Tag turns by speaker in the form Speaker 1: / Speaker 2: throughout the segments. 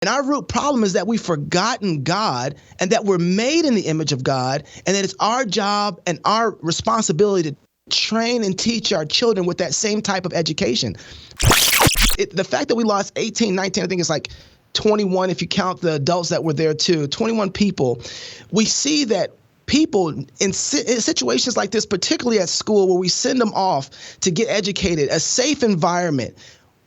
Speaker 1: And our root problem is that we've forgotten God and that we're made in the image of God, and that it's our job and our responsibility to train and teach our children with that same type of education. The fact that we lost 18, 19, I think it's like 21 if you count the adults that were there too, 21 people, we see that people in situations like this, particularly at school where we send them off to get educated, a safe environment,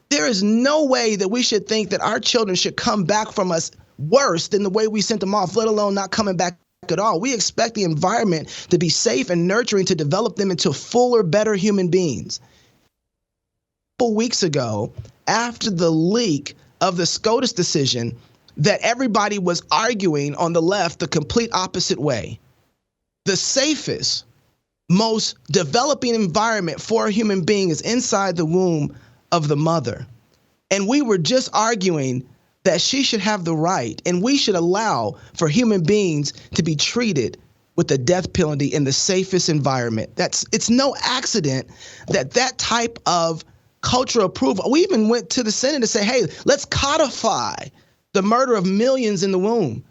Speaker 1: there is no way that we should think that our children should come back from us worse than the way we sent them off, let alone not coming back at all. We expect the environment to be safe and nurturing to develop them into fuller, better human beings. A couple weeks ago, after the leak of the SCOTUS decision, that everybody was arguing on the left the complete opposite way. The safest, most developing environment for a human being is inside the womb of the mother. And we were just arguing that she should have the right and we should allow for human beings to be treated with the death penalty in the safest environment. It's no accident that type of cultural approval. We even went to the Senate to say, hey, let's codify the murder of millions in the womb.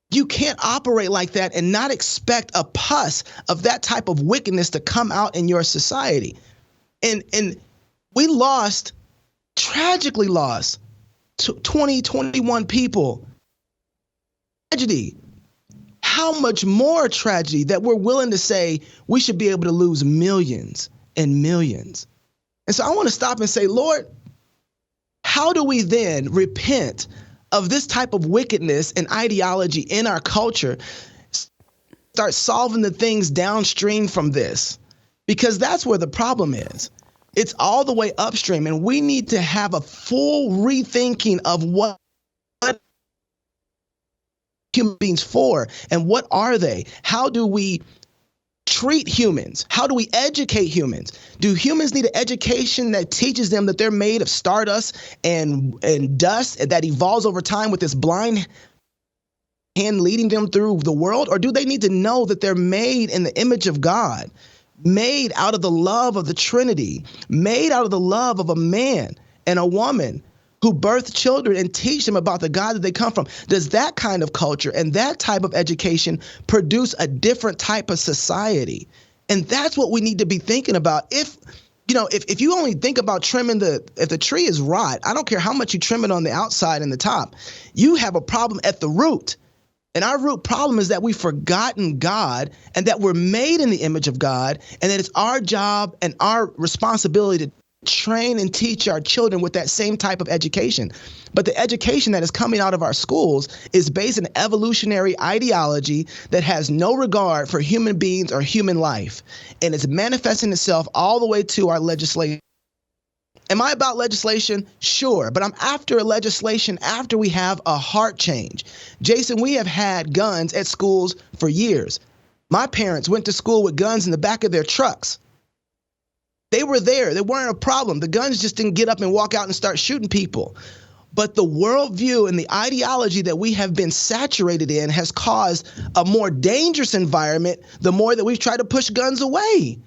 Speaker 1: You can't operate like that and not expect a pus of that type of wickedness to come out in your society. And we tragically lost 21 people. Tragedy. How much more tragedy that we're willing to say we should be able to lose millions and millions. And so I want to stop and say, Lord, how do we then repent of this type of wickedness and ideology in our culture, start solving the things downstream from this? Because that's where the problem is. It's all the way upstream, and we need to have a full rethinking of what human beings for and what are they? How do we treat humans? How do we educate humans? Do humans need an education that teaches them that they're made of stardust and dust and that evolves over time with this blind hand leading them through the world? Or do they need to know that they're made in the image of God, made out of the love of the Trinity, made out of the love of a man and a woman who birth children and teach them about the God that they come from? Does that kind of culture and that type of education produce a different type of society? And that's what we need to be thinking about. If you only think about trimming if the tree is rot, I don't care how much you trim it on the outside and the top, you have a problem at the root. And our root problem is that we've forgotten God and that we're made in the image of God, and that it's our job and our responsibility to train and teach our children with that same type of education. But the education that is coming out of our schools is based on evolutionary ideology that has no regard for human beings or human life. And it's manifesting itself all the way to our legislation. Am I about legislation? Sure. But I'm after legislation after we have a heart change. Jason, we have had guns at schools for years. My parents went to school with guns in the back of their trucks. They were there. They weren't a problem. The guns just didn't get up and walk out and start shooting people. But the worldview and the ideology that we have been saturated in has caused a more dangerous environment the more that we've tried to push guns away.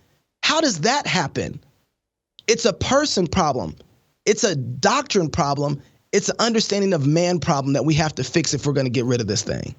Speaker 1: How does that happen? It's a person problem. It's a doctrine problem. It's an understanding of man problem that we have to fix if we're going to get rid of this thing.